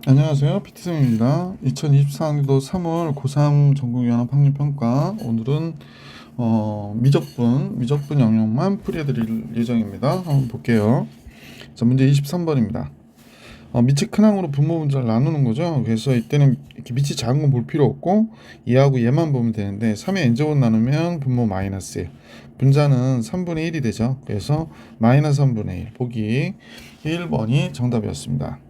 안녕하세요. PT쌤입니다. 2024학년도 3월 고3 전국연합 학력평가. 오늘은 미적분 영역만 풀이해드릴 예정입니다. 한번 볼게요. 자, 문제 23번입니다. 밑이 큰 항으로 분모 분자를 나누는 거죠. 그래서 이때는 이렇게 밑이 작은 건 볼 필요 없고 얘하고 얘만 보면 되는데 3의 n제곱 나누면 분모 마이너스 1. 분자는 3분의 1이 되죠. 그래서 마이너스 3분의 1. 보기 1번이 정답이었습니다.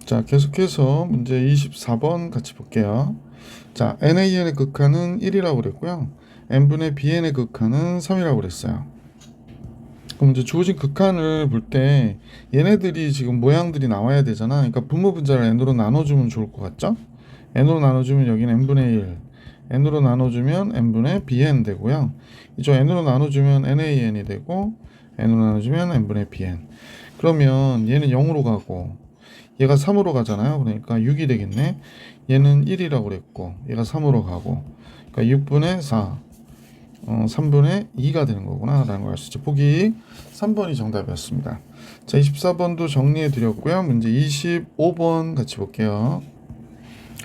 자, 계속해서 문제 24번 같이 볼게요. 자, nan의 극한은 1이라고 그랬고요. n분의 bn의 극한은 3이라고 그랬어요. 그럼 이제 주어진 극한을 볼 때 얘네들이 지금 모양들이 나와야 되잖아. 그러니까 분모 분자를 n으로 나눠주면 좋을 것 같죠? n으로 나눠주면 여기는 n분의 1, n으로 나눠주면 n분의 bn 되고요. 이쪽 n으로 나눠주면 nan이 되고 n으로 나눠주면 n분의 bn. 그러면 얘는 0으로 가고 얘가 3으로 가잖아요. 그러니까 6이 되겠네. 얘는 1이라고 그랬고 얘가 3으로 가고 그러니까 6분의 4 3분의 2가 되는 거구나 라는 걸 알 수 있죠. 보기 3번이 정답이었습니다. 자, 24번도 정리해 드렸고요. 문제 25번 같이 볼게요.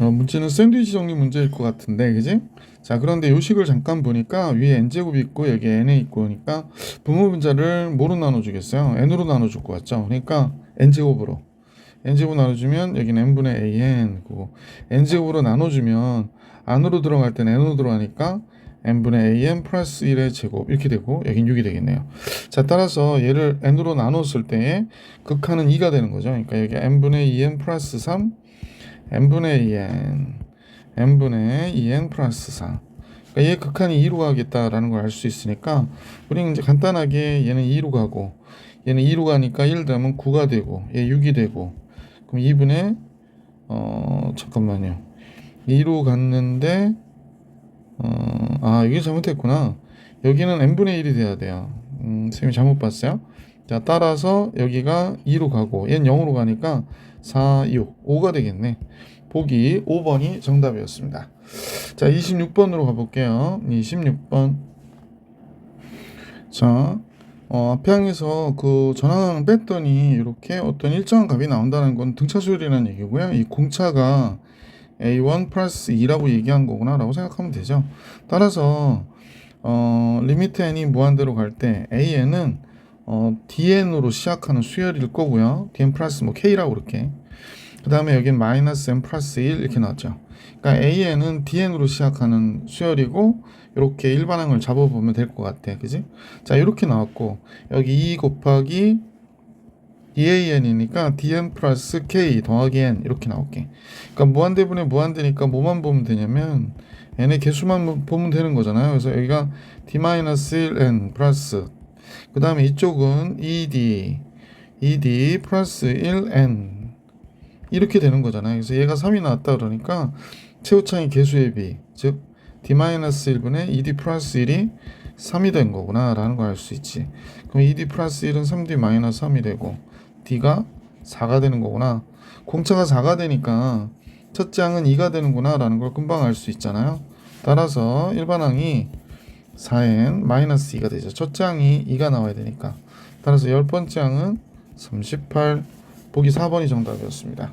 문제는 샌드위치 정리 문제일 것 같은데, 그지? 자, 그런데 요식을 잠깐 보니까 위에 n제곱이 있고 여기 n에 있고 그러니까 분모 분자를 뭐로 나눠주겠어요? n으로 나눠줄 것 같죠? 그러니까 n제곱으로 n제곱 나눠주면 여기는 n분의 an고 n제곱으로 나눠주면 안으로 들어갈 때는 n으로 들어가니까 n분의 an 플러스 1의 제곱 이렇게 되고 여긴 6이 되겠네요. 자, 따라서 얘를 n으로 나눴을 때 극한은 2가 되는 거죠. 그러니까 여기 n분의 2n 플러스 3 n분의 2n n분의 2n 플러스 4. 그러니까 얘 극한이 2로 가겠다라는 걸 알 수 있으니까 우리는 이제 간단하게 얘는 2로 가고 얘는 2로 가니까 1 더하면 9가 되고 얘 6이 되고 그럼 2분의 잠깐만요. 2로 갔는데 여기 잘못했구나. 여기는 n분의 1이 돼야 돼요. 선생님이 잘못 봤어요. 자, 따라서 여기가 2로 가고 얘는 0으로 가니까 4, 6, 5가 되겠네. 보기 5번이 정답이었습니다. 자, 26번으로 가볼게요. 26번. 자, 앞에 항에서 그 전항을 뺐더니 이렇게 어떤 일정한 값이 나온다는 건 등차 수열이라는 얘기고요. 이 공차가 a1 플러스 2라고 얘기한 거구나 라고 생각하면 되죠. 따라서 리미트 n이 무한대로 갈 때 an은 dn으로 시작하는 수열일 거고요. dn 플러스 뭐 k라고 그렇게. 그 다음에 여긴 마이너스 n 플러스 1 이렇게 나왔죠. 그러니까 an은 dn으로 시작하는 수열이고 이렇게 일반항을 잡아보면 될 것 같아. 그지? 자, 이렇게 나왔고 여기 2 곱하기 dan이니까 dn 플러스 k 더하기 n 이렇게 나올게. 그러니까 무한대분의 무한대니까 뭐만 보면 되냐면 n의 개수만 보면 되는 거잖아요. 그래서 여기가 d-1n 플러스 그 다음에 이쪽은 ed 플러스 1n 이렇게 되는 거잖아요. 그래서 얘가 3이 나왔다 그러니까 최후창의 개수의 비, 즉 d-1분의 ed 플러스 1이 3이 된 거구나 라는 걸 알 수 있지. 그럼 ed 플러스 1은 3d 마이너스 3이 되고 d가 4가 되는 거구나. 공차가 4가 되니까 첫째 항은 2가 되는구나 라는 걸 금방 알 수 있잖아요. 따라서 일반항이 4n 마이너스 2가 되죠. 첫째 항이 2가 나와야 되니까. 따라서 10번째 항은 38, 보기 4번이 정답이었습니다.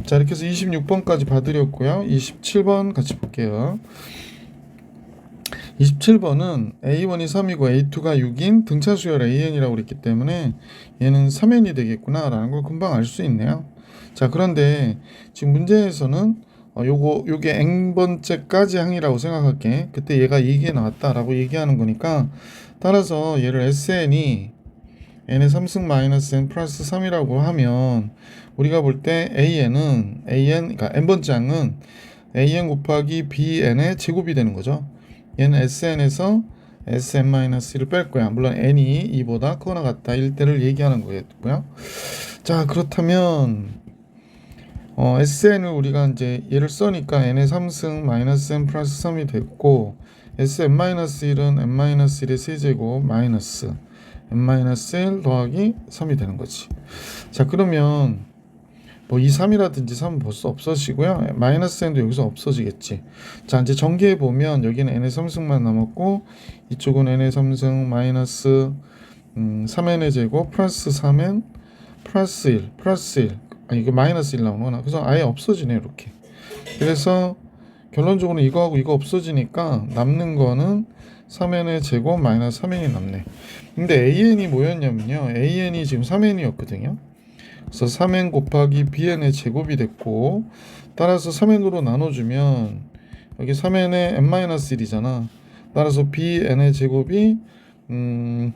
자, 이렇게 해서 26번까지 봐드렸고요. 27번 같이 볼게요. 27번은 A1이 3이고 A2가 6인 등차 수열 AN이라고 그랬기 때문에 얘는 3n이 되겠구나 라는 걸 금방 알 수 있네요. 자, 그런데 지금 문제에서는 요게 n번째까지 항이라고 생각할게. 그때 얘가 이게 나왔다라고 얘기하는 거니까 따라서 얘를 SN이 n의 3승 마이너스 n 플러스 3이라고 하면 우리가 볼 때 그러니까 n번째 항은 an 곱하기 bn의 제곱이 되는 거죠. 얘는 sn에서 sn-1을 뺄 거야. 물론 n이 2보다 크거나 같다 1대를 얘기하는 거겠고요. 자, 그렇다면 sn을 우리가 이제 얘를 써니까 n의 3승 마이너스 n 플러스 3이 됐고 sn-1은 n-1의 세제곱 마이너스 n-1 더하기 3이 되는 거지. 자, 그러면 뭐 2, 3이라든지 3은 벌써 없어지고요. 마이너스 n도 여기서 없어지겠지. 자, 이제 전개해 보면 여기는 n의 3승만 남았고 이쪽은 n의 3승 마이너스 3n의 제곱 플러스 3n 플러스 1 플러스 1 아니 이거 마이너스 1 나오는구나. 그래서 아예 없어지네 이렇게. 그래서 결론적으로 이거하고 이거 없어지니까 남는 거는 3n의 제곱 마이너스 3n이 남네. 근데 an이 뭐였냐면요, an이 지금 3n이었거든요. 그래서 3n 곱하기 bn의 제곱이 됐고, 따라서 3n으로 나눠주면 여기 3n의 n-1이잖아. 따라서 bn의 제곱이 3n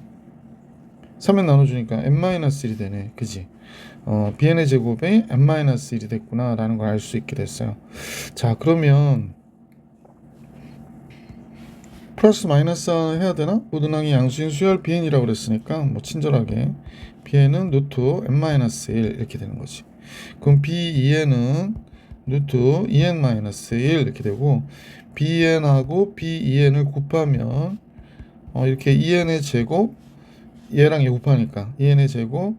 나눠주니까 n-1이 되네. 그지? bn의 제곱이 n-1이 됐구나 라는 걸 알 수 있게 됐어요. 자, 그러면 플러스 마이너스 해야 되나? 무등항이 양수인 수열 bn이라고 그랬으니까 뭐 친절하게 bn은 루트 n-1 이렇게 되는 거지. 그럼 b2n은 루트 2n-1 이렇게 되고, bn하고 b2n을 곱하면 이렇게 2n의 제곱, 얘랑 얘 곱하니까 2n의 제곱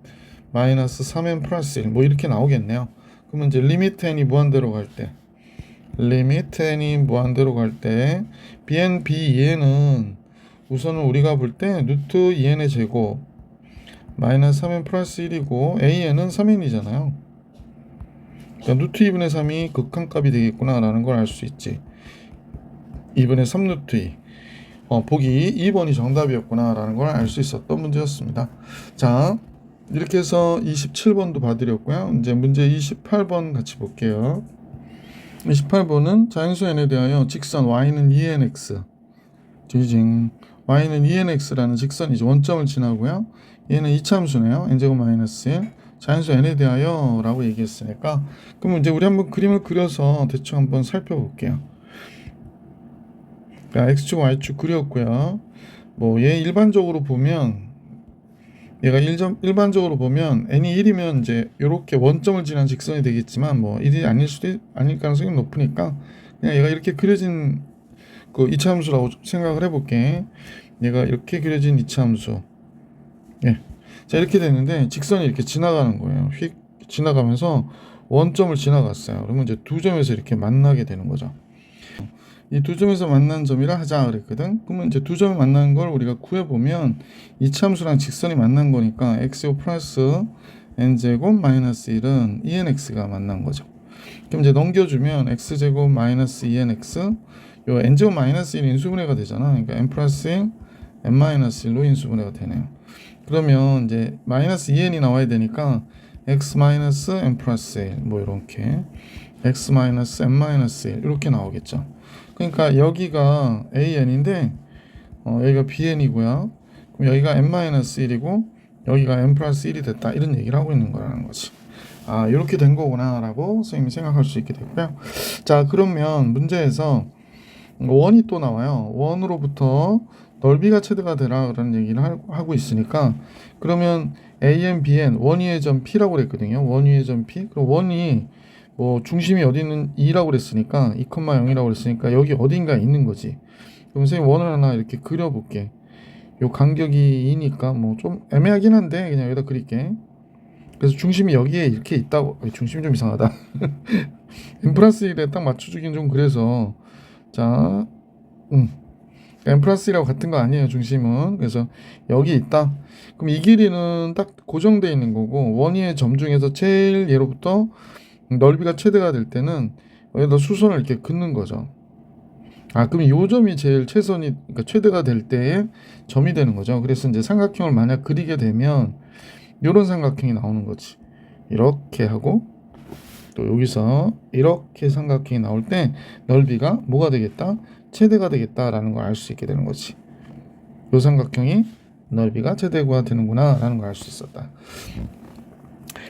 마이너스 3n 플러스 1 뭐 이렇게 나오겠네요. 그러면 이제 리미트 n이 무한대로 갈 때, bn, b2n은 우선은 우리가 볼 때 루트 2n의 제곱 마이너스 3n 플러스 1이고, an은 3n이잖아요. 그러니까 루트 2분의 3이 극한값이 되겠구나 라는 걸 알 수 있지. 2분의 3 루트 2. 보기 2번이 정답이었구나 라는 걸 알 수 있었던 문제였습니다. 자, 이렇게 해서 27번도 봐드렸고요. 이제 문제 28번 같이 볼게요. 28번은 자연수 n에 대하여 직선 y는 2nx, 지징 y는 2nx라는 직선이죠. 원점을 지나고요. 얘는 이차함수네요. n제곱 마이너스 1. 자연수 n에 대하여 라고 얘기했으니까, 그럼 이제 우리 한번 그림을 그려서 대충 한번 살펴볼게요. 그러니까 x축 y축 그렸고요. 뭐 얘 일반적으로 보면, 얘가 일반적으로 보면 n이 1이면 이제 이렇게 원점을 지난 직선이 되겠지만, 뭐 1이 아닐 가능성이 높으니까 그냥 얘가 이렇게 그려진 그 이차함수라고 생각을 해볼게. 얘가 이렇게 그려진 이차함수. 예. 자, 이렇게 됐는데 직선이 이렇게 지나가는 거예요. 휙 지나가면서 원점을 지나갔어요. 그러면 이제 두 점에서 이렇게 만나게 되는 거죠. 이 두 점에서 만난 점이라 하자 그랬거든. 그러면 이제 두 점을 만난 걸 우리가 구해보면 이차함수랑 직선이 만난 거니까 x제곱 플러스 n제곱 마이너스 1은 2nx가 만난 거죠. 그럼 이제 넘겨주면 x제곱 마이너스 2nx, 요 n제곱 마이너스 1이 인수분해가 되잖아. 그러니까 n 플러스 1, n 마이너스 1로 인수분해가 되네요. 그러면 이제 마이너스 2n이 나와야 되니까 x 마이너스 n 플러스 1 뭐 이렇게 x 마이너스 n 마이너스 1 이렇게 나오겠죠. 그러니까 여기가 an인데 여기가 bn이고요. 그럼 여기가 n 마이너스 1이고 여기가 n 플러스 1이 됐다, 이런 얘기를 하고 있는 거라는 거지. 아, 이렇게 된 거구나 라고 선생님이 생각할 수 있게 됐고요. 자, 그러면 문제에서 원이 또 나와요. 원으로부터 넓이가 최대가 되라 그런 얘기를 하고 있으니까, 그러면 AN, BN 원위의 점 P라고 그랬거든요. 원위의 점 P. 그럼 원이 뭐 중심이 어디 있는 2라고 그랬으니까 2,0이라고 그랬으니까 여기 어딘가에 있는 거지. 그럼 선생님 원을 하나 이렇게 그려볼게. 요 간격이 2니까 뭐 좀 애매하긴 한데 그냥 여기다 그릴게. 그래서 중심이 여기에 이렇게 있다고. 중심이 좀 이상하다. n 플러스 1에 딱 맞춰주긴 좀 그래서, 자, n 플러스 1하고 같은 거 아니에요, 중심은. 그래서 여기 있다. 그럼 이 길이는 딱 고정되어 있는 거고, 원위의 점 중에서 제일 얘로부터 넓이가 최대가 될 때는 여기다 수선을 이렇게 긋는 거죠. 아, 그럼 요 점이 제일 최선이, 그러니까 최대가 될 때의 점이 되는 거죠. 그래서 이제 삼각형을 만약 그리게 되면 요런 삼각형이 나오는 거지. 이렇게 하고 또 여기서 이렇게 삼각형이 나올 때 넓이가 뭐가 되겠다? 최대가 되겠다라는 걸 알 수 있게 되는 거지. 요 삼각형이 넓이가 최대가 되는구나 라는 걸 알 수 있었다.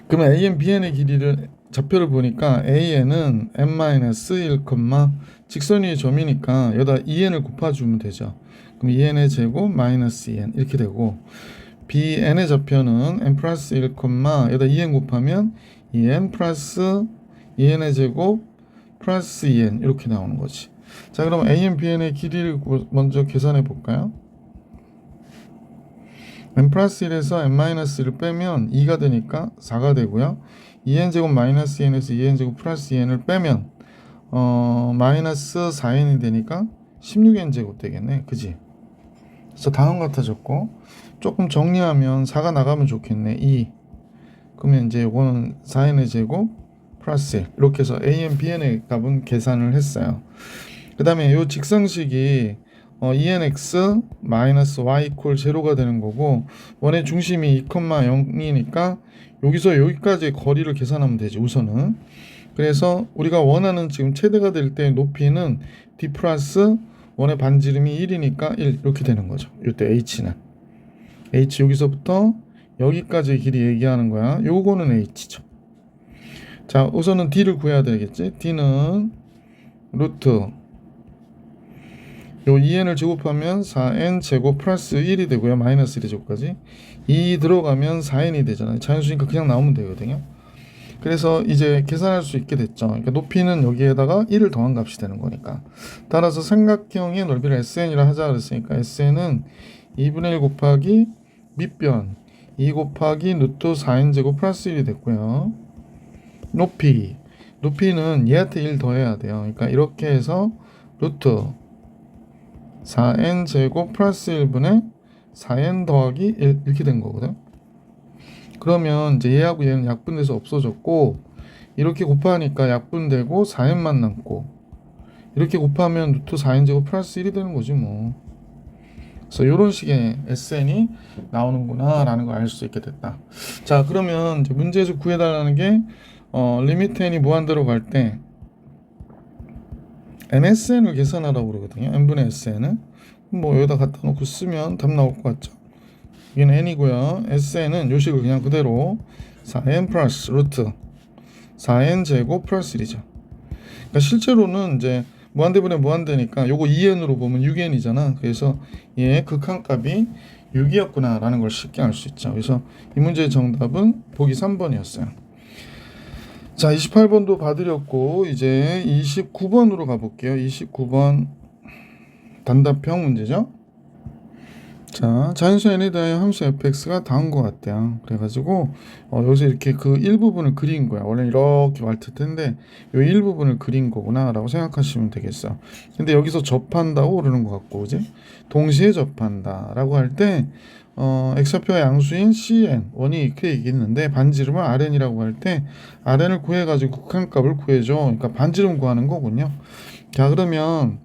그러면 AN, BN의 길이를 좌표를 보니까 AN은 n-1, 직선 위의 점이니까 여기다 2n을 곱아주면 되죠. 그럼 2n의 제곱 마이너스 2n 이렇게 되고, BN의 좌표는 n 플러스 1, 여기다 2n 곱하면 2n 플러스 2n의 제곱 플러스 2n 이렇게 나오는 거지. 자, 그럼 AN, BN의 길이를 먼저 계산해 볼까요? n 플러스 1에서 n-1을 빼면 2가 되니까 4가 되고요. 2n 제곱 마이너스 2n에서 2n 제곱 플러스 2n을 빼면 마이너스 4n이 되니까 16n 제곱 되겠네. 그지? 그래서 다음 같아졌고, 조금 정리하면 4가 나가면 좋겠네. 2. 그러면 이제 요거는 4n의 제곱 플러스 1 이렇게 해서 a,n, bn의 값은 계산을 했어요. 그 다음에 요 직선식이 2nx 마이너스 y 이퀄 제로가 되는 거고 원의 중심이 2,0이니까 여기서 여기까지의 거리를 계산하면 되지 우선은. 그래서 우리가 원하는 지금 최대가 될 때 높이는 d 플러스 원의 반지름이 1이니까 1 이렇게 되는 거죠. 이때 h는 h 여기서부터 여기까지의 길이 얘기하는 거야. 요거는 h죠. 자, 우선은 d를 구해야 되겠지. d는 루트 요 2n을 제곱하면 4n 제곱 플러스 1이 되고요. 마이너스 1의 제곱까지 2 들어가면 4n이 되잖아요. 자연수니까 그냥 나오면 되거든요. 그래서 이제 계산할 수 있게 됐죠. 그러니까 높이는 여기에다가 1을 더한 값이 되는 거니까. 따라서 삼각형의 넓이를 SN이라 하자 그랬으니까 SN은 2분의 1 곱하기 밑변 2 곱하기 루트 4n 제곱 플러스 1이 됐고요. 높이는 얘한테 1 더해야 돼요. 그러니까 이렇게 해서 루트 4n 제곱 플러스 1분의 4n 더하기 1 이렇게 된 거거든. 그러면 이제 얘하고 얘는 약분돼서 없어졌고 이렇게 곱하니까 약분되고 4n만 남고 이렇게 곱하면 루트 4n 제곱 플러스 1이 되는 거지 뭐. 그래서 이런 식의 SN이 나오는구나 라는 걸 알 수 있게 됐다. 자, 그러면 이제 문제에서 구해달라는 게 리미트 n이 무한대로 갈 때 NSN을 계산하라고 그러거든요. n분의 SN은 뭐 여기다 갖다 놓고 쓰면 답 나올 것 같죠. 여기는 n이고요. SN은 요식을 그냥 그대로 4n 플러스 루트 4n 제곱 플러스 1이죠. 그러니까 실제로는 이제 무한대분의 무한대니까 요거 2n으로 보면 6n이잖아. 그래서 얘의 극한값이 6이었구나 라는 걸 쉽게 알 수 있죠. 그래서 이 문제의 정답은 보기 3번이었어요. 자, 28번도 봐드렸고 이제 29번으로 가볼게요. 29번 단답형 문제죠. 자, 자연수 n에 대하여 함수 fx가 다음과 같대요. 그래가지고 여기서 이렇게 그 일부분을 그린 거야. 원래 이렇게 왔을 텐데 이 일부분을 그린 거구나 라고 생각하시면 되겠어. 근데 여기서 접한다고 그러는 것 같고 그지? 동시에 접한다 라고 할 때 x좌표가 양수인 cn 원이 이렇게 얘기했는데 반지름을 rn이라고 할 때 rn을 구해가지고 극한값을 구해줘. 그러니까 반지름 구하는 거군요. 자, 그러면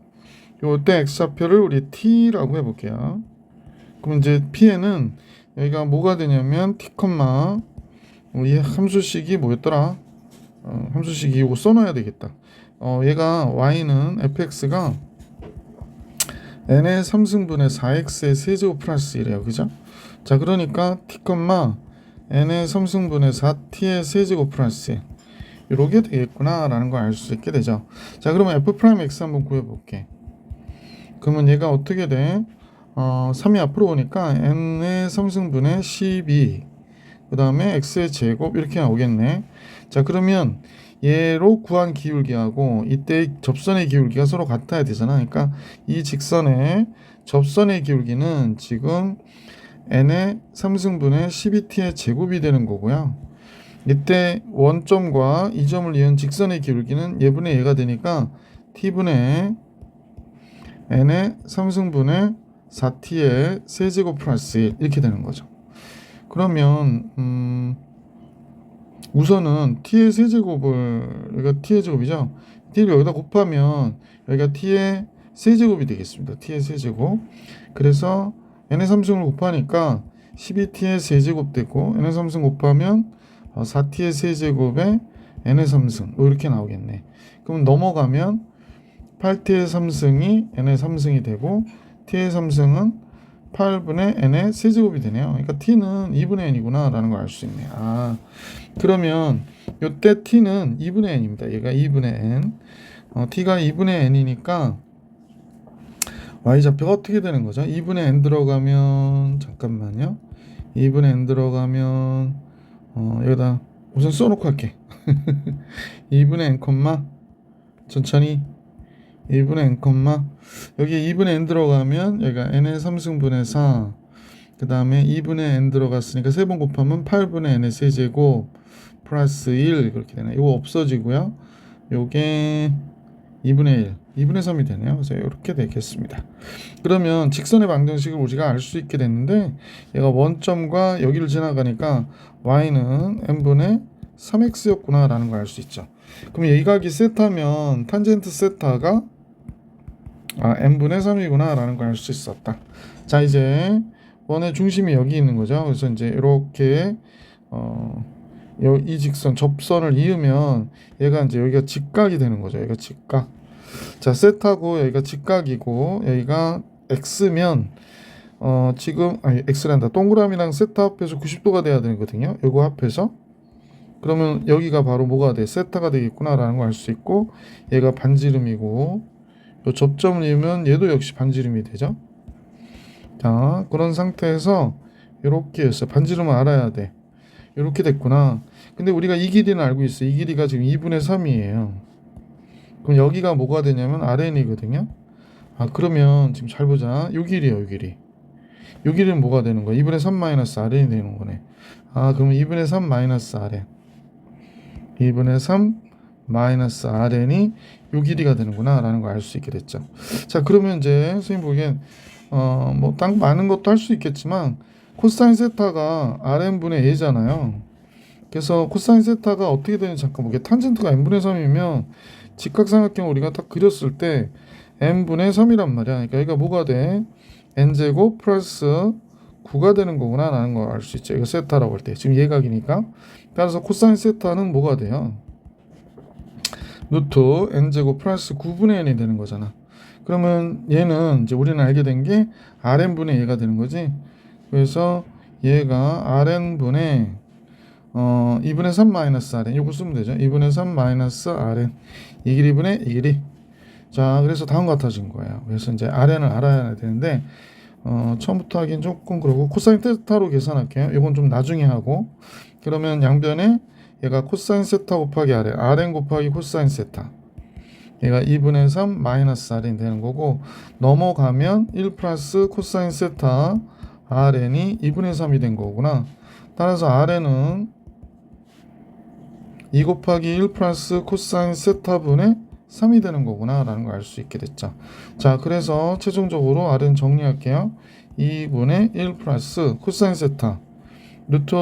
요때 x좌표를 우리 t라고 해볼게요. 그럼 이제 pn은 여기가 뭐가 되냐면 t, 이 함수식이 뭐였더라? 함수식이 이거 써놔야 되겠다. 얘가 y는 fx가 n의 3승분의 4x의 세제곱 플러스 1이에요. 그죠? 자, 그러니까 t, n의 3승분의 4t의 세제곱 플러스 1 이렇게 되겠구나 라는 걸 알 수 있게 되죠. 자, 그러면 f'x 한번 구해볼게. 그러면 얘가 어떻게 돼? 3이 앞으로 오니까 n의 3승분의 12 그 다음에 x의 제곱 이렇게 나오겠네. 자, 그러면 얘로 구한 기울기하고 이때 접선의 기울기가 서로 같아야 되잖아. 그러니까 이 직선의 접선의 기울기는 지금 n의 3승분의 12t의 제곱이 되는 거고요. 이때 원점과 이 점을 이은 직선의 기울기는 얘분의 얘가 되니까 t분의 n의 3승분의 4t의 세제곱 플러스 1 이렇게 되는 거죠. 그러면 우선은 t의 세제곱을 여기가 t의 제곱이죠. t를 여기다 곱하면 여기가 t의 세제곱이 되겠습니다. t의 세제곱. 그래서 n의 3승을 곱하니까 12t의 세제곱 되고 n의 3승 곱하면 4t의 세제곱에 n의 3승 이렇게 나오겠네. 그럼 넘어가면 8t의 3승이 n의 3승이 되고 t의 3승은 8분의 n의 세제곱이 되네요. 그러니까 t는 2분의 n이구나 라는 걸 알 수 있네. 그러면 요때 t는 2분의 n입니다. 얘가 2분의 n. t가 2분의 n이니까 y좌표가 어떻게 되는 거죠? 2분의 n 들어가면 잠깐만요. 2분의 n 들어가면 여기다 우선 써놓고 할게. 2분의 n, 천천히 1분의 n, 여기 2분의 n 들어가면 여기가 n의 3승분의 4, 그 다음에 2분의 n 들어갔으니까 3번 곱하면 8분의 n의 세제곱 플러스 1 그렇게 되네. 이거 없어지고요. 요게 2분의 1 2분의 3이 되네요. 그래서 이렇게 되겠습니다. 그러면 직선의 방정식을 우리가 알 수 있게 됐는데 얘가 원점과 여기를 지나가니까 y는 n분의 3x였구나 라는 걸 알 수 있죠. 그럼 이 각이 세타면 탄젠트 세타가 n분의 3이구나 라는 걸 알 수 있었다. 자, 이제 원의 중심이 여기 있는 거죠. 그래서 이제 이렇게 이 직선 접선을 이으면 얘가 이제 여기가 직각이 되는 거죠. 여기가 직각. 자, 세타고 여기가 직각이고 여기가 x면 지금 x란다. 동그라미랑 세타 합해서 90도가 돼야 되거든요. 요거 합해서. 그러면 여기가 바로 뭐가 돼? 세타가 되겠구나라는 걸 알 수 있고 얘가 반지름이고 요 접점을 이으면 얘도 역시 반지름이 되죠. 자, 그런 상태에서 이렇게 했어요. 반지름을 알아야 돼. 이렇게 됐구나. 근데 우리가 이 길이는 알고 있어. 이 길이가 지금 2분의 3이에요. 그럼 여기가 뭐가 되냐면 RN이거든요. 그러면 지금 잘 보자. 요 길이에요, 요 길이. 요 길이는 뭐가 되는 거야? 2분의 3 마이너스 RN이 되는 거네. 그러면 2분의 3 마이너스 RN. 2분의 3 마이너스 RN이 요 길이가 되는구나 라는 걸 알 수 있게 됐죠. 자, 그러면 이제 선생님 보기엔 뭐 딱 많은 것도 할 수 있겠지만 코사인 세타가 RN분의 A잖아요. 그래서 코사인 세타가 어떻게 되는지 잠깐 볼게요. 탄젠트가 n분의 3이면 직각삼각형 우리가 딱 그렸을 때 n분의 3이란 말이야. 그러니까 여기가 뭐가 돼? n제곱 플러스 9가 되는 거구나 라는 걸 알 수 있죠. 이거 세타라고 할 때. 지금 예각이니까. 따라서 코사인 세타는 뭐가 돼요? 루트 n제곱 플러스 9분의 n이 되는 거잖아. 그러면 얘는 이제 우리는 알게 된 게 rn분의 얘가 되는 거지. 그래서 얘가 rn분의 2분의 3 마이너스 rn 이거 쓰면 되죠. 2분의 3 마이너스 rn 이 길이분의 이 길이. 자, 그래서 다음 같아진 거예요. 그래서 이제 rn을 알아야 되는데 처음부터 하긴 조금 그러고 코사인 세타로 계산할게요. 이건 좀 나중에 하고. 그러면 양변에 얘가 코사인 세타 곱하기 rn 곱하기 코사인 세타. 얘가 2분의 3 마이너스 rn이 되는 거고 넘어가면 1 플러스 코사인 세타 rn이 2분의 3이 된 거구나. 따라서 rn은 2 곱하기 1 플러스 코사인 세타분의 3이 되는 거구나 라는 걸 알 수 있게 됐죠. 자, 그래서 최종적으로 rn 정리할게요. 2분의 1 플러스 코사인 세타 루트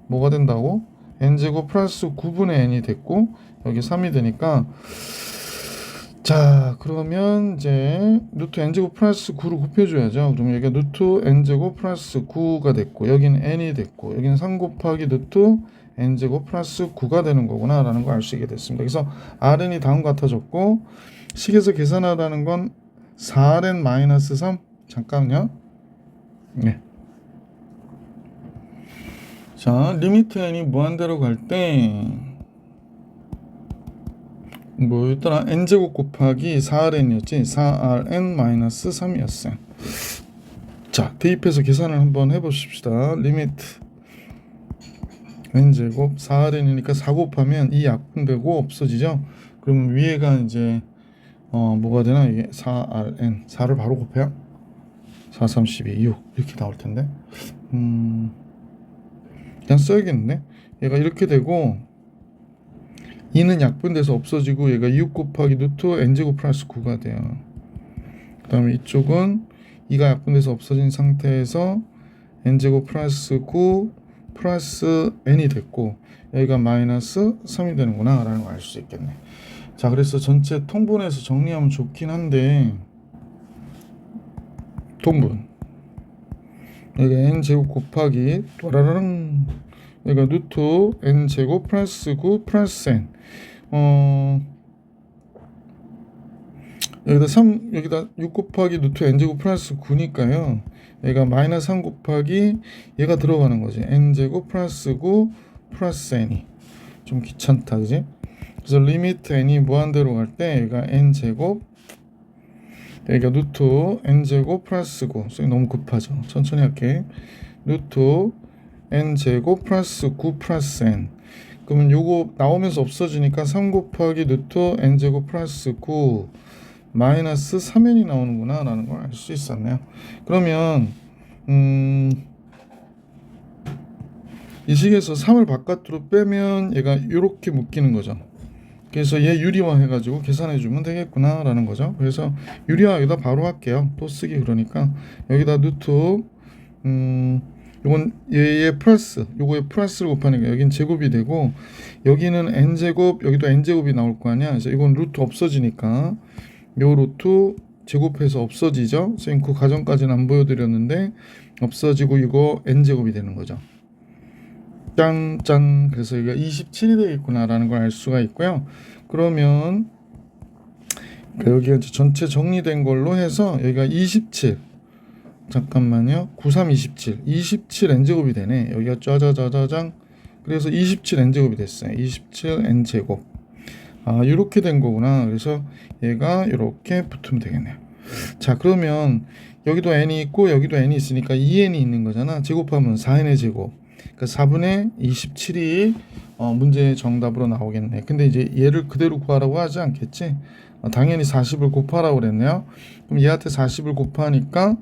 뭐가 된다고? n제곱 플러스 9분의 n이 됐고 여기 3이 되니까 자, 그러면 이제 루트 n제곱 플러스 9를 곱해줘야죠. 그러면 여기가 루트 n제곱 플러스 9가 됐고 여기는 n이 됐고 여기는 3 곱하기 루트 n제곱 플러스 9가 되는 거구나 라는 걸 알 수 있게 됐습니다. 그래서 rn이 다음 같아졌고 식에서 계산하라는 건 4rn 마이너스 3 잠깐요. 네. 자, 리미트 n이 무한대로 갈 때 뭐였더라? n제곱 곱하기 4rn이었지. 4rn 마이너스 3이었어요. 자, 대입해서 계산을 한번 해보십시다. 리미트 n제곱 4rn이니까 4 곱하면 이 약분되고 없어지죠. 그럼 위에가 이제 뭐가 되나? 이게 4rn 4를 바로 곱해요. 4, 32, 6 이렇게 나올 텐데 그냥 써야겠는데. 얘가 이렇게 되고 2는 약분돼서 없어지고 얘가 6 곱하기 루트 n제곱 플러스 9가 돼요. 그 다음에 이쪽은 2가 약분돼서 없어진 상태에서 n제곱 플러스 9 플러스 n이 됐고 여기가 마이너스 3이 되는구나 라는 걸 알 수 있겠네. 자, 그래서 전체 통분해서 정리하면 좋긴 한데 통분 여기 n제곱 곱하기 또라라랑 여기가 루트 n제곱 플러스 9 플러스 n 여기다 6 곱하기 루트 n제곱 플러스 9니까요. 얘가 마이너스 3 곱하기 얘가 들어가는 거지. n제곱 플러스 9 플러스 n이 좀 귀찮다, 그지? 그래서 리미트 n이 무한대로 갈 때 얘가 n제곱 여기가 루트 n제곱 플러스 9 너무 급하죠. 천천히 할게. 루트 n제곱 플러스 9 플러스 n 그러면 요거 나오면서 없어지니까 3 곱하기 루트 n제곱 플러스 9 마이너스 3n이 나오는구나 라는 걸 알 수 있었네요. 그러면 이 식에서 3을 바깥으로 빼면 얘가 이렇게 묶이는 거죠. 그래서 얘 유리화 해가지고 계산해주면 되겠구나라는 거죠. 그래서 유리화 여기다 바로 할게요. 또 쓰기 그러니까 여기다 루트 요건 얘 플러스 요거에 플러스를 곱하니까 여긴 제곱이 되고 여기는 n제곱 여기도 n제곱이 나올 거 아니야. 그래서 이건 루트 없어지니까 요 루트 제곱해서 없어지죠. 선생님 그 과정까지는 안 보여드렸는데 없어지고 이거 n제곱이 되는 거죠. 짠짠. 그래서 여기가 27이 되겠구나라는 걸 알 수가 있고요. 그러면 여기가 이제 전체 정리된 걸로 해서 여기가 27 잠깐만요. 93, 27 27 n제곱이 되네. 여기가 짜자자자장. 그래서 27 n제곱이 됐어요. 27 n제곱. 아 이렇게 된 거구나. 그래서 얘가 이렇게 붙으면 되겠네요. 자 그러면 여기도 n이 있고 여기도 n이 있으니까 2n이 있는 거잖아. 제곱하면 4n의 제곱. 그러니까 4분의 27이 문제의 정답으로 나오겠네. 근데 이제 얘를 그대로 구하라고 하지 않겠지? 당연히 40을 곱하라고 그랬네요. 그럼 얘한테 40을 곱하니까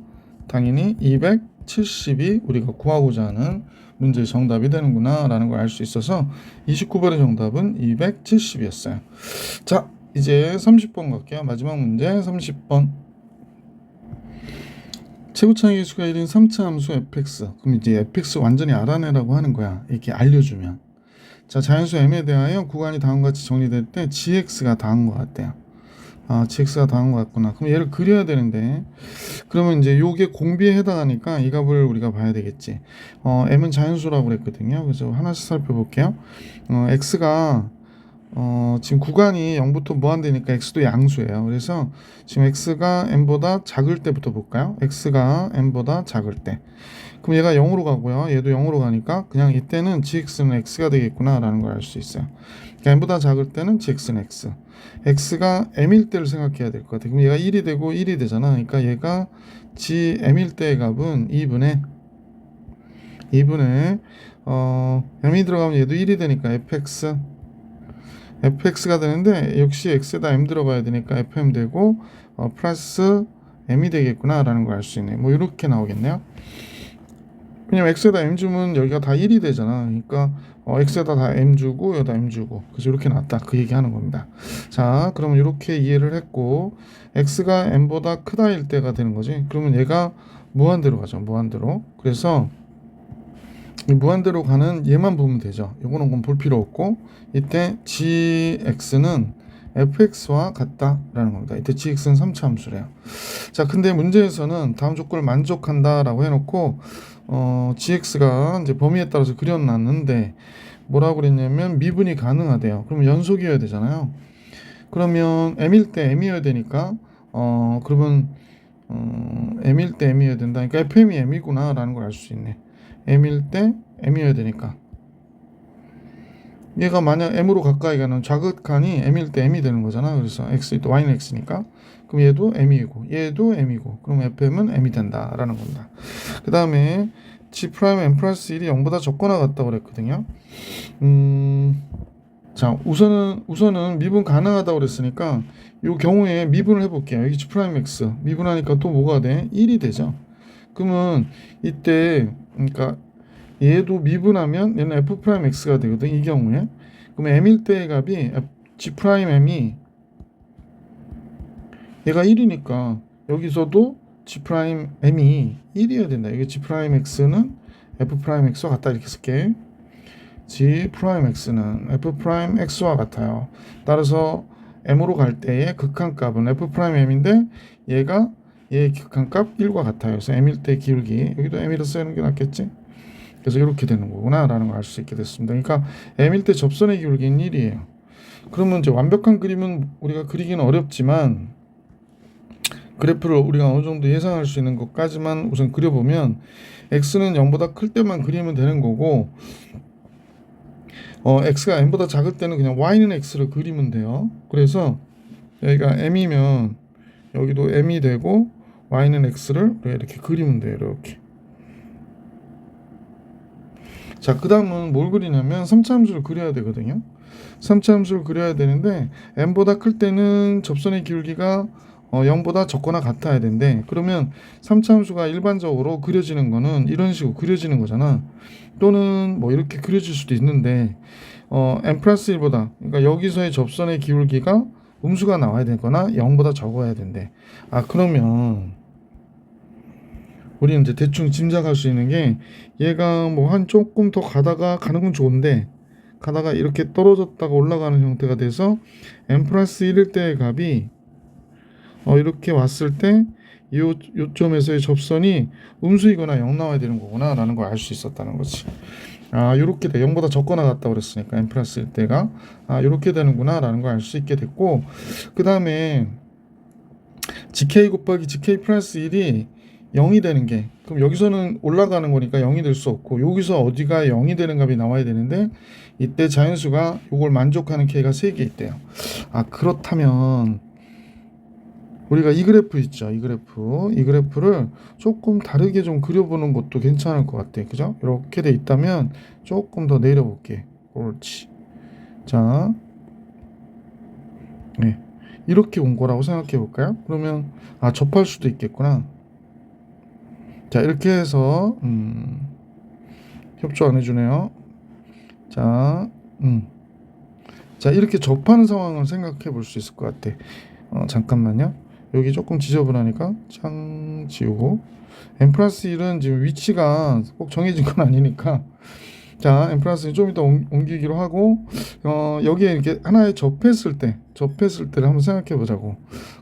당연히 270이 우리가 구하고자 하는 문제의 정답이 되는구나 라는 걸 알 수 있어서 29번의 정답은 270이었어요. 자 이제 30번 갈게요. 마지막 문제 30번. 최고차의 수가 1인 3차 함수 fx. 그럼 이제 fx 완전히 알아내라고 하는 거야. 이렇게 알려주면. 자 자연수 m에 대하여 구간이 다음과 같이 정리될 때 gx가 다한 것 같대요. 아 gx가 다한 것 같구나. 그럼 얘를 그려야 되는데 그러면 이제 요게 공비에 해당하니까 이 값을 우리가 봐야 되겠지. m은 자연수라고 그랬거든요. 그래서 하나씩 살펴볼게요. x가 지금 구간이 0부터 무한대니까 x도 양수예요. 그래서 지금 x가 m보다 작을 때부터 볼까요? x가 m보다 작을 때. 그럼 얘가 0으로 가고요. 얘도 0으로 가니까 그냥 이때는 gx는 x가 되겠구나 라는 걸 알 수 있어요. 그러니까 m보다 작을 때는 gx는 x. x가 m일 때를 생각해야 될 것 같아요. 그럼 얘가 1이 되고 1이 되잖아. 그러니까 얘가 m일 때의 값은 2분의 m이 들어가면 얘도 1이 되니까 fx가 되는데 역시 x에다 m 들어가야 되니까 fm 되고 플러스 m이 되겠구나 라는 걸 알 수 있네. 뭐 이렇게 나오겠네요. 왜냐면 x에다 m 주면 여기가 다 1이 되잖아. 그러니까 x에다 다 m 주고 여기다 m 주고 그래서 이렇게 나왔다 그 얘기하는 겁니다. 자 그러면 이렇게 이해를 했고 x가 m보다 크다일 때가 되는 거지. 그러면 얘가 무한대로 가죠. 무한대로. 그래서 이 무한대로 가는 얘만 보면 되죠. 요거는 건 볼 필요 없고 이때 gx는 fx와 같다라는 겁니다. 이때 gx는 3차 함수래요. 자 근데 문제에서는 다음 조건을 만족한다라고 해놓고 gx가 이제 범위에 따라서 그려놨는데 뭐라고 그랬냐면 미분이 가능하대요. 그럼 연속이어야 되잖아요. 그러면 m일 때 m이어야 되니까 그러면 m일 때 m이어야 된다. 그러니까 fm이 m이구나 라는 걸 알 수 있네. m일 때 m이어야 되니까 얘가 만약 m으로 가까이 가는 좌극한이 m일 때 m이 되는 거잖아. 그래서 x 또 y는 x니까 그럼 얘도 m이고 얘도 m이고 그럼 fm은 m이 된다라는 겁니다. 그 다음에 g 프라임 m 플러스 1이 0보다 적거나 같다고 그랬거든요. 자 우선은 미분 가능하다고 그랬으니까 이 경우에 미분을 해볼게요. 여기 g 프라임 x 미분하니까 또 뭐가 돼? 1이 되죠. 그러면 이때 그러니까 얘도 미분하면 얘는 f 프라임 x가 되거든. 이 경우에 그러면 m일 때의 값이 g 프라임 m이 얘가 1이니까 여기서도 g 프라임 m이 1이어야 된다. 이게 g 프라임 x는 f 프라임 x와 같다 이렇게 쓸게. g 프라임 x는 f 프라임 x와 같아요. 따라서 m으로 갈 때의 극한값은 f 프라임 m인데 얘가 얘의 극한값 1과 같아요. 그래서 m일 때 기울기 여기도 m이라 쓰는 게 낫겠지. 그래서 이렇게 되는 거구나 라는 걸 알 수 있게 됐습니다. 그러니까 m일 때 접선의 기울기는 1이에요. 그러면 이제 완벽한 그림은 우리가 그리기는 어렵지만 그래프를 우리가 어느 정도 예상할 수 있는 것까지만 우선 그려보면 x는 0보다 클 때만 그리면 되는 거고 x가 m보다 작을 때는 그냥 y는 x를 그리면 돼요. 그래서 여기가 m이면 여기도 m이 되고 y는 x를 이렇게 그리면 돼요. 이렇게. 자, 그 다음은 뭘 그리냐면 3차 함수를 그려야 되거든요. 3차 함수를 그려야 되는데 m보다 클 때는 접선의 기울기가 0보다 적거나 같아야 된대. 그러면 3차 함수가 일반적으로 그려지는 거는 이런 식으로 그려지는 거잖아. 또는 뭐 이렇게 그려질 수도 있는데 n 플러스 1보다, 그러니까 여기서의 접선의 기울기가 음수가 나와야 되거나 0보다 적어야 된대. 그러면 우리는 이제 대충 짐작할 수 있는 게, 얘가 뭐 한 조금 더 가다가 가는 건 좋은데, 가다가 이렇게 떨어졌다가 올라가는 형태가 돼서 n 플러스 1일 때의 값이 이렇게 왔을 때 요점에서의 접선이 음수이거나 0 나와야 되는 거구나 라는 걸 알 수 있었다는 거지. 요렇게 돼. 0보다 적거나 같다 그랬으니까 n 플러스 1 때가 요렇게 되는구나 라는 걸 알 수 있게 됐고, 그 다음에 gk 곱하기 gk 플러스 1이 0이 되는 게, 그럼 여기서는 올라가는 거니까 0이 될 수 없고, 여기서 어디가 0이 되는 값이 나와야 되는데, 이때 자연수가 요걸 만족하는 k가 3개 있대요. 그렇다면 우리가 이 그래프 있죠, 이 그래프를 조금 다르게 좀 그려보는 것도 괜찮을 것 같아. 그죠? 이렇게 돼 있다면 조금 더 내려볼게. 옳지. 자, 네, 이렇게 온 거라고 생각해 볼까요? 그러면 접할 수도 있겠구나. 자, 이렇게 해서 협조 안 해주네요. 자, 자, 이렇게 접하는 상황을 생각해 볼 수 있을 것 같아. 잠깐만요. 여기 조금 지저분하니까 창 지우고, n 플러스 1은 지금 위치가 꼭 정해진 건 아니니까, 자, n 플러스 1 좀 이따 옮기기로 하고, 여기에 이렇게 하나에 접했을 때를 한번 생각해 보자고.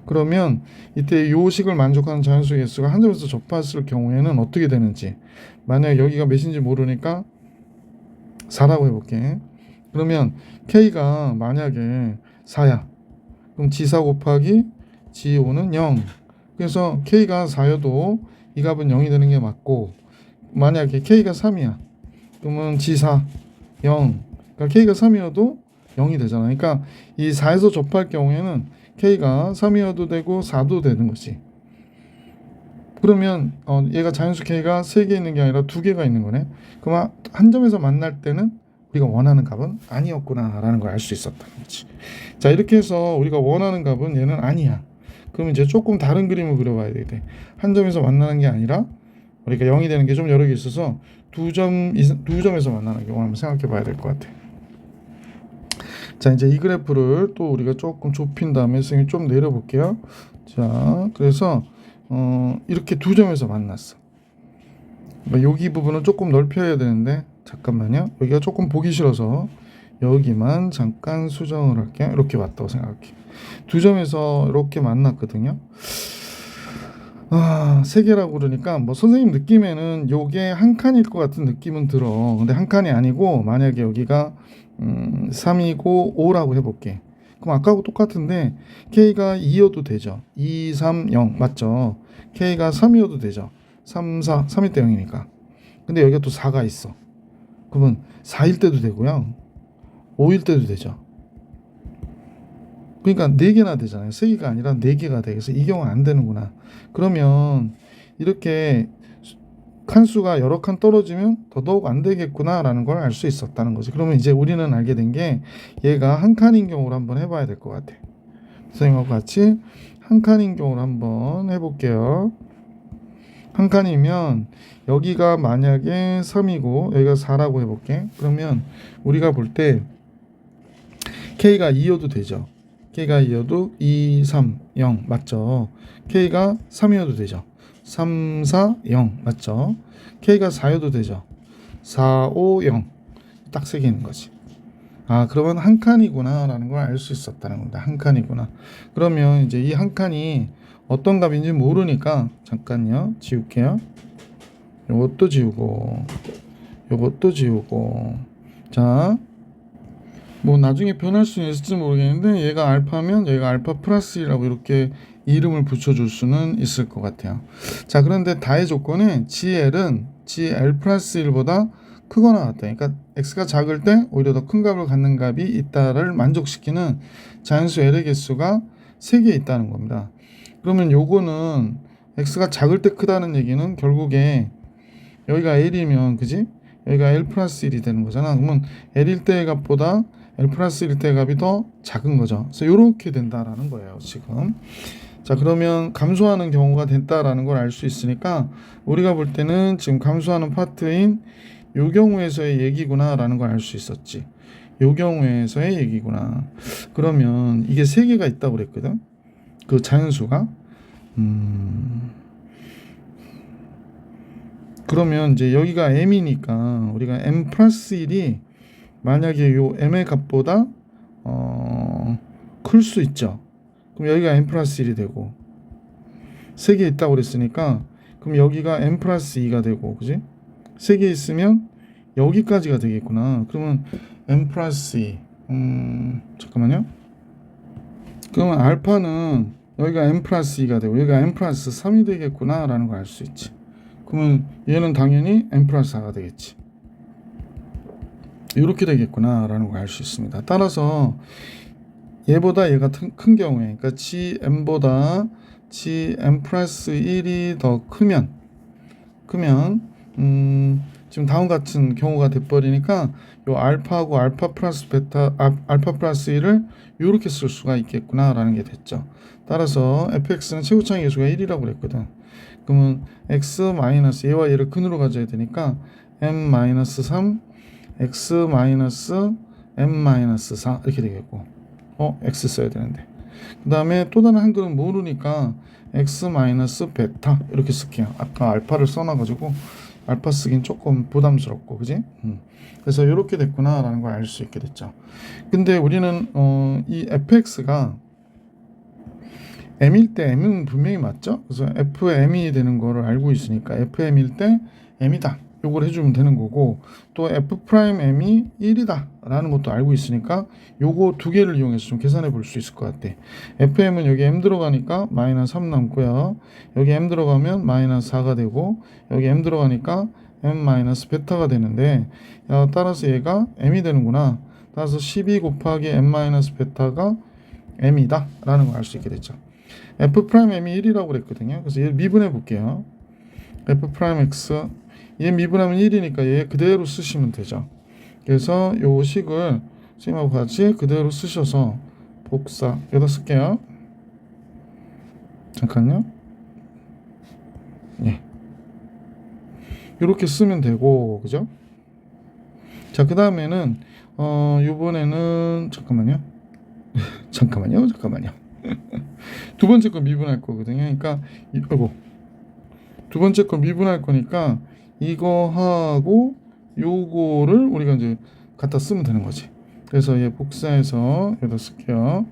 그러면 이때 요 식을 만족하는 자연수의 개수가 한 점에서 접했을 경우에는 어떻게 되는지, 만약 여기가 몇인지 모르니까 4라고 해볼게. 그러면 k가 만약에 4야. 그럼 g4 곱하기 g5는 0. 그래서 k가 4여도 이 값은 0이 되는 게 맞고, 만약에 k가 3이야. 그러면 g4 0. 그러니까 k가 3이어도 0이 되잖아. 그러니까 이 4에서 접할 경우에는 k가 3이어도 되고 4도 되는 거지. 그러면 얘가 자연수 k가 3개 있는 게 아니라 2개가 있는 거네. 그럼 한 점에서 만날 때는 우리가 원하는 값은 아니었구나 라는 걸 알 수 있었다는 거지. 자, 이렇게 해서 우리가 원하는 값은 얘는 아니야. 그럼 이제 조금 다른 그림을 그려봐야 돼. 한 점에서 만나는 게 아니라 우리가 0이 되는 게 좀 여러 개 있어서 두 점에서 만나는 경우 한번 생각해 봐야 될 것 같아. 자, 이제 이 그래프를 또 우리가 조금 좁힌 다음에 선생님이 좀 내려볼게요. 자, 그래서 이렇게 두 점에서 만났어. 여기 부분은 조금 넓혀야 되는데, 잠깐만요. 여기가 조금 보기 싫어서 여기만 잠깐 수정을 할게요. 이렇게 왔다고 생각해. 두 점에서 이렇게 만났거든요. 세 개라고 그러니까 뭐 선생님 느낌에는 요게 한 칸일 것 같은 느낌은 들어. 근데 한 칸이 아니고, 만약에 여기가 3이고 5라고 해볼게. 그럼 아까하고 똑같은데 k가 2여도 되죠. 2, 3, 0 맞죠? k가 3이어도 되죠. 3, 4, 3일 때 0이니까. 근데 여기가 또 4가 있어. 그러면 4일 때도 되고요, 5일 때도 되죠. 그러니까 4개나 되잖아요. 3개가 아니라 4개가 돼. 그래서 이 경우는 안 되는구나. 그러면 이렇게 칸수가 여러 칸 떨어지면 더더욱 안 되겠구나 라는 걸 알 수 있었다는 거지. 그러면 이제 우리는 알게 된 게, 얘가 한 칸인 경우로 한번 해봐야 될 것 같아. 선생님하고 같이 한 칸인 경우로 한번 해볼게요. 한 칸이면 여기가 만약에 3이고 여기가 4라고 해볼게. 그러면 우리가 볼 때 k가 2여도 되죠. k가 2여도 2, 3, 0 맞죠? k가 3이어도 되죠. 3, 4, 0 맞죠? k가 4여도 되죠. 4, 5, 0 딱 3개 있는 거지. 그러면 한 칸이구나 라는 걸 알 수 있었다는 겁니다. 한 칸이구나. 그러면 이제 이 한 칸이 어떤 값인지 모르니까, 잠깐요, 지울게요. 요것도 지우고 요것도 지우고. 자, 뭐 나중에 변할 수는 있을지 모르겠는데, 얘가 알파면 여기가 알파 플러스 1이라고 이렇게 이름을 붙여줄 수는 있을 것 같아요. 자, 그런데 다의 조건은 gl은 gl 플러스 1보다 크거나 같다. 그러니까 x가 작을 때 오히려 더 큰 값을 갖는 값이 있다를 만족시키는 자연수 l의 개수가 3개 있다는 겁니다. 그러면 요거는 x가 작을 때 크다는 얘기는 결국에 여기가 l이면, 그지? 여기가 l 플러스 1이 되는 거잖아. 그러면 l일 때의 값보다 l 플러스 1일 때의 값이 더 작은 거죠. 그래서 이렇게 된다라는 거예요, 지금. 자, 그러면 감소하는 경우가 됐다라는 걸 알 수 있으니까, 우리가 볼 때는 지금 감소하는 파트인 요 경우에서의 얘기구나 라는 걸 알 수 있었지. 요 경우에서의 얘기구나. 그러면 이게 세 개가 있다고 그랬거든. 그 자연수가. 그러면 이제 여기가 m이니까 우리가 m 플러스 1이 만약에 요 m의 값보다 클 수 있죠. 그럼 여기가 m 플러스 1이 되고 세 개 있다고 그랬으니까 그럼 여기가 m 플러스 2가 되고, 그지? 세 개 있으면 여기까지가 되겠구나. 그러면 m 플러스 2 잠깐만요. 그러면 알파는 여기가 m 플러스 2가 되고 여기가 m 플러스 3이 되겠구나 라는 걸 알 수 있지. 그러면 얘는 당연히 m 플러스 4가 되겠지. 이렇게 되겠구나 라는 걸 알 수 있습니다. 따라서 얘보다 얘가 큰 경우에, 그러니까 gm보다 gm 플러스 1이 더 크면 지금 다음 같은 경우가 돼버리니까 요 알파하고 알파 플러스 베타, 알파 플러스 1을 이렇게 쓸 수가 있겠구나 라는 게 됐죠. 따라서 fx는 최고차의 계수가 1이라고 그랬거든. 그러면 x 마이너스 얘와 얘를 근으로 가져야 되니까 m 마이너스 3 x 마이너스 m 마이너스 4 이렇게 되겠고, x 써야 되는데, 그 다음에 또 다른 한글은 모르니까 x 마이너스 베타 이렇게 쓸게요. 아까 알파를 써놔가지고 알파 쓰긴 조금 부담스럽고, 그지? 그래서 이렇게 됐구나 라는 걸 알 수 있게 됐죠. 근데 우리는 이 fx가 m일 때 m은 분명히 맞죠? 그래서 fm이 되는 거를 알고 있으니까 fm일 때 m이다 요걸 해주면 되는 거고, 또 f'm이 1이다 라는 것도 알고 있으니까 요거 두 개를 이용해서 좀 계산해 볼 수 있을 것 같아. fm은 여기 m 들어가니까 마이너스 3 남고요, 여기 m 들어가면 마이너스 4가 되고, 여기 m 들어가니까 m 마이너스 베타가 되는데, 따라서 얘가 m이 되는구나. 따라서 12 곱하기 m 마이너스 베타가 m이다 라는 걸 알 수 있게 됐죠. f'm이 1이라고 그랬거든요. 그래서 얘를 미분해 볼게요. f'x 얘 미분하면 1이니까 얘 그대로 쓰시면 되죠. 그래서 요 식을 선생님하고 같이 그대로 쓰셔서 복사 여기다 쓸게요. 잠깐요. 예. 이렇게 쓰면 되고, 그죠? 자, 그 다음에는 요번에는 잠깐만요. 잠깐만요. 두 번째 거 미분할 거거든요. 그러니까 두 번째 거 미분할 거니까 이거 하고 요거를 우리가 이제 갖다 쓰면 되는 거지. 그래서 얘 복사해서 여기다 쓸게요.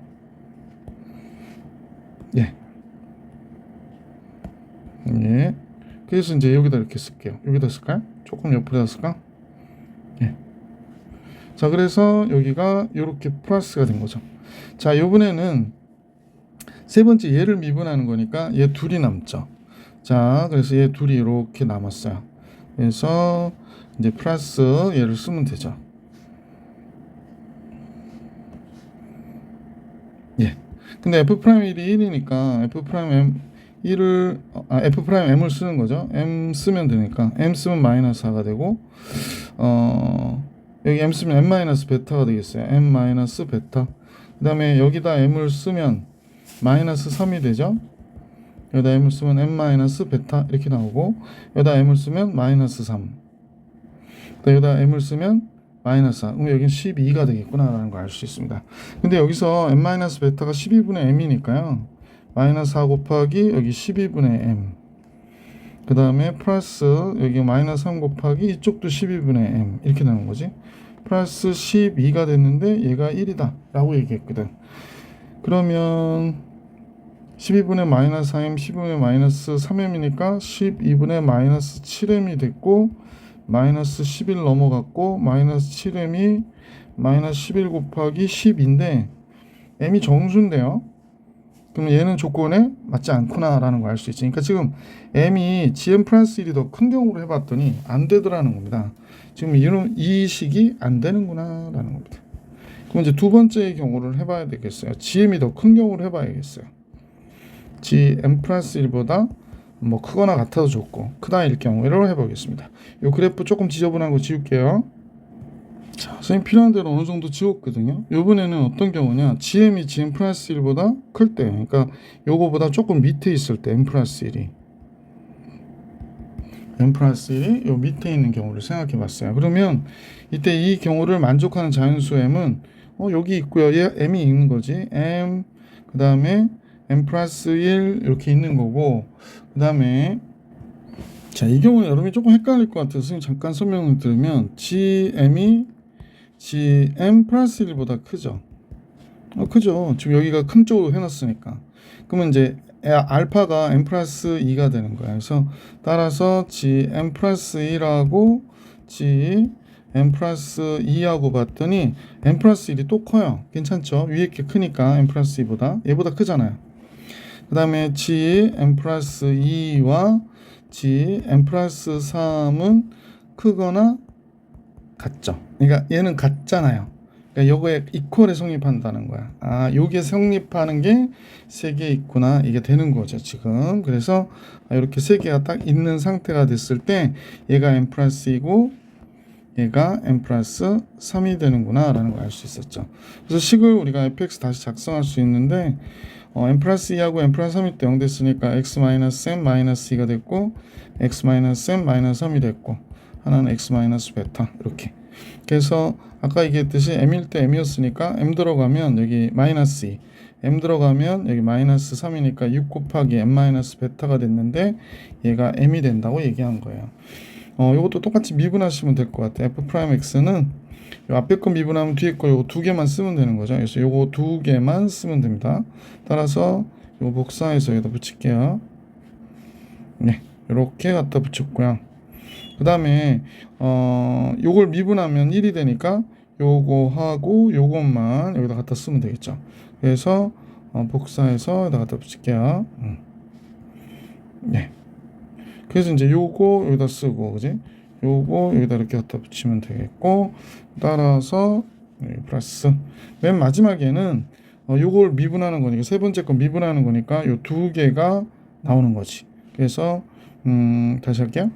예. 그래서 이제 여기다 이렇게 쓸게요. 여기다 쓸까요? 조금 옆으로 쓸까? 예. 자, 그래서 여기가 이렇게 플러스가 된 거죠. 자, 요번에는 세 번째 얘를 미분하는 거니까 얘 둘이 남죠. 자, 그래서 얘 둘이 이렇게 남았어요. 그래서 이제 플러스 얘를 쓰면 되죠. 예. 근데 f'm이 1이니까 f'm을 쓰는 거죠. m 쓰면 되니까 m 쓰면 마이너스 4가 되고, 여기 m 쓰면 m 마이너스 베타가 되겠어요. m 마이너스 베타. 그 다음에 여기다 m을 쓰면 마이너스 3이 되죠. 여기다 m을 쓰면 m 마이너스 베타 이렇게 나오고, 여기다 m을 쓰면 마이너스 3, 여기다 m을 쓰면 마이너스 4. 그럼 여기는 12가 되겠구나 라는 걸 알 수 있습니다. 근데 여기서 m 마이너스 베타가 12분의 m이니까요, 마이너스 4 곱하기 여기 12분의 m, 그 다음에 플러스 여기 마이너스 3 곱하기 이쪽도 12분의 m 이렇게 나오는 거지. 플러스 12가 됐는데 얘가 1이다 라고 얘기했거든. 그러면 12분의 마이너스 4m 12분의 마이너스 3m이니까 12분의 마이너스 7m이 됐고, 마이너스 11 넘어갔고, 마이너스 7m이 마이너스 11 곱하기 10인데 m이 정수인데요. 그럼 얘는 조건에 맞지 않구나 라는 걸 알 수 있으니까 지금 m이 gm 플러스 1이 더 큰 경우로 해봤더니 안 되더라는 겁니다. 지금 이 식이 안 되는구나 라는 겁니다. 그럼 이제 두 번째 경우를 해봐야 되겠어요. gm이 더 큰 경우를 해봐야겠어요. gm 플러스 1보다 뭐 크거나 같아도 좋고 크다일 경우를 해보겠습니다. 이 그래프 조금 지저분한 거 지울게요. 자, 선생님 필요한 대로 어느 정도 지웠거든요. 요번에는 어떤 경우냐, gm이 gm 플러스 1보다 클 때, 그러니까 요거보다 조금 밑에 있을 때 m 플러스 1이, m 플러스 1이 요 밑에 있는 경우를 생각해 봤어요. 그러면 이때 이 경우를 만족하는 자연수 m은 여기 있고요. 얘 m이 있는 거지. m 그 다음에 m 플러스 1 이렇게 있는 거고, 그 다음에 자, 이 경우는 여러분이 조금 헷갈릴 것 같아서 선생님 잠깐 설명을 드리면 gm이 gm 플러스 1보다 크죠. 크죠. 지금 여기가 큰 쪽으로 해놨으니까. 그러면 이제 알파가 m 플러스 2가 되는 거야. 그래서 따라서 g m 플러스 1하고 g m 플러스 2하고 봤더니 m 플러스 1이 또 커요. 괜찮죠? 위에 게 크니까 m 플러스 2보다 얘보다 크잖아요. 그 다음에 g m 플러스 2와 g m 플러스 3은 크거나 같죠. 그러니까 얘는 같잖아요. 그러니까 요거에 이퀄에 성립한다는 거야. 아, 요게 성립하는 게 세 개 있구나. 이게 되는 거죠, 지금. 그래서 이렇게 세 개가 딱 있는 상태가 됐을 때 얘가 m 플러스 2고 얘가 m 플러스 3이 되는구나 라는 걸 알 수 있었죠. 그래서 식을 우리가 fx 다시 작성할 수 있는데 m 플러스 2하고 m 플러스 3이 때 0 됐으니까 x 마이너스 m 마이너스 2가 됐고 x 마이너스 m 마이너스 3이 됐고 하나는 x 마이너스 베타 이렇게. 그래서 아까 얘기했듯이 m일 때 m이었으니까 m 들어가면 여기 마이너스 2, m 들어가면 여기 마이너스 3이니까 6 곱하기 m 마이너스 베타가 됐는데 얘가 m이 된다고 얘기한 거예요. 이것도 똑같이 미분하시면 될 것 같아요. f 프라임 x는 요 앞에 거 미분하면 뒤에 거 요거 두 개만 쓰면 되는 거죠. 그래서 요거 두 개만 쓰면 됩니다. 따라서 요 복사해서 여기다 붙일게요. 네, 이렇게 갖다 붙였고요. 그 다음에 요걸 미분하면 1이 되니까 요거하고 요것만 여기다 갖다 쓰면 되겠죠. 그래서 복사해서 여기다 갖다 붙일게요. 네. 그래서 이제 요거 여기다 쓰고, 그지? 요거 여기다 이렇게 갖다 붙이면 되겠고, 따라서 플러스 맨 마지막에는 요걸 미분하는 거니까 세 번째 거 미분하는 거니까 요 두 개가 나오는 거지. 그래서 다시 할게요.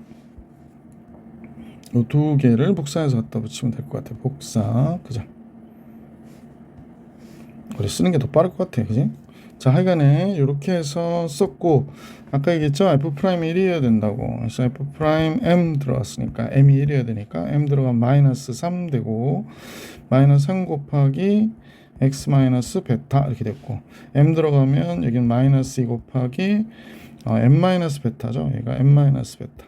요 두 개를 복사해서 갖다 붙이면 될 것 같아요. 복사, 그죠? 그래, 쓰는 게 더 빠를 것 같아, 그지? 자, 하여간에 이렇게 해서 썼고, 아까 얘기했죠? f 프라임 1이어야 된다고. 그래서 f 프라임 m 들어갔으니까 m이 1이어야 되니까 m 들어가면 마이너스 3 되고 마이너스 3 곱하기 x 마이너스 베타 이렇게 됐고, m 들어가면 여기는 마이너스 2 곱하기 m 마이너스 베타죠. 얘가 m 마이너스 베타.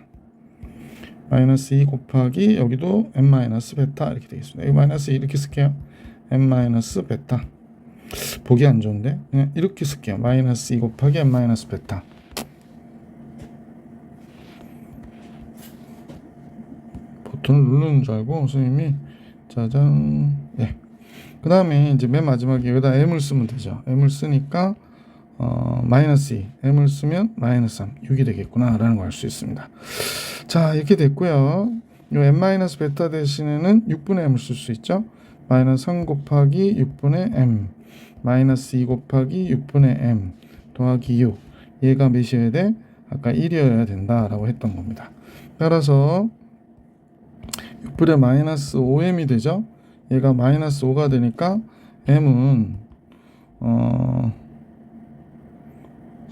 마이너스 2 곱하기 여기도 m 마이너스 베타 이렇게 되겠습니다. 여기 마이너스 2 이렇게 쓸게요. m 마이너스 베타. 보기 안 좋은데 그냥 이렇게 쓸게요. 마이너스 2 곱하기 m 마이너스 베타. 버튼을 누르는 줄 알고 선생님이 짜잔. 예. 그 다음에 이제 맨 마지막에 여기다 m을 쓰면 되죠. m을 쓰니까 마이너스 2, m을 쓰면 마이너스 3, 6이 되겠구나 라는 걸 알 수 있습니다. 자, 이렇게 됐고요. 요 m 마이너스 베타 대신에는 6분의 m을 쓸 수 있죠. 마이너스 3 곱하기 6분의 m 마이너스 2 곱하기 6분의 m 더하기 6. 얘가 몇이어야 돼? 아까 1이어야 된다라고 했던 겁니다. 따라서 6분의 마이너스 5m이 되죠. 얘가 마이너스 5가 되니까 m은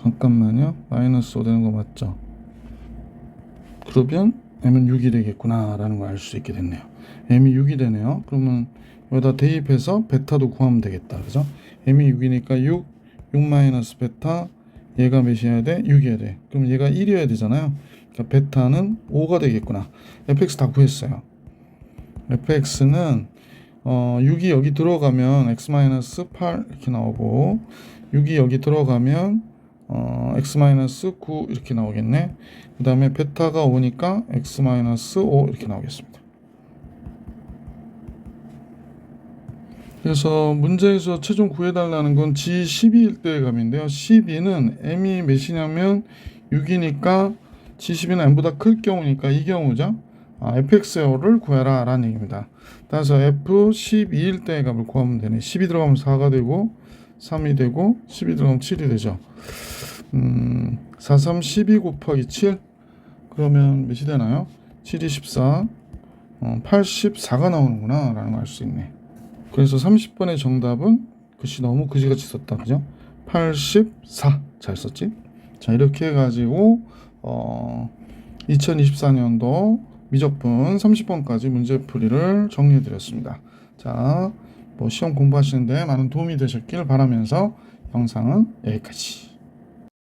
잠깐만요. 마이너스 5 되는 거 맞죠? 그러면 m은 6이 되겠구나 라는 걸 알 수 있게 됐네요. m이 6이 되네요. 그러면 여기다 대입해서 베타도 구하면 되겠다. 그죠? m이 6이니까 6 마이너스 베타, 얘가 몇이어야 돼? 6이어야 돼. 그럼 얘가 1이어야 되잖아요. 그러니까 베타는 5가 되겠구나. fx 다 구했어요. fx는 6이 여기 들어가면 x 마이너스 8 이렇게 나오고, 6이 여기 들어가면 x 마이너스 9 이렇게 나오겠네. 그 다음에 베타가 5니까 x 마이너스 5 이렇게 나오겠습니다. 그래서 문제에서 최종 구해달라는 건 G12일 때의 값인데요. 12는 m이 몇이냐면 6이니까 G12는 m보다 클 경우니까 이 경우죠. fx를 구해라 라는 얘기입니다. 따라서 f12일 때의 값을 구하면 되네. 12 들어가면 4가 되고 3이 되고 12 들어가면 7이 되죠. 4, 3, 12 곱하기 7 그러면 몇이 되나요? 7이 14 84가 나오는구나 라는 걸 알 수 있네. 그래서 30번의 정답은 글씨 너무 그지같이 썼다. 그죠? 84 잘 썼지? 자, 이렇게 해가지고 2024년도 미적분 30번까지 문제풀이를 정리해드렸습니다. 자, 뭐 시험 공부하시는데 많은 도움이 되셨길 바라면서 영상은 여기까지.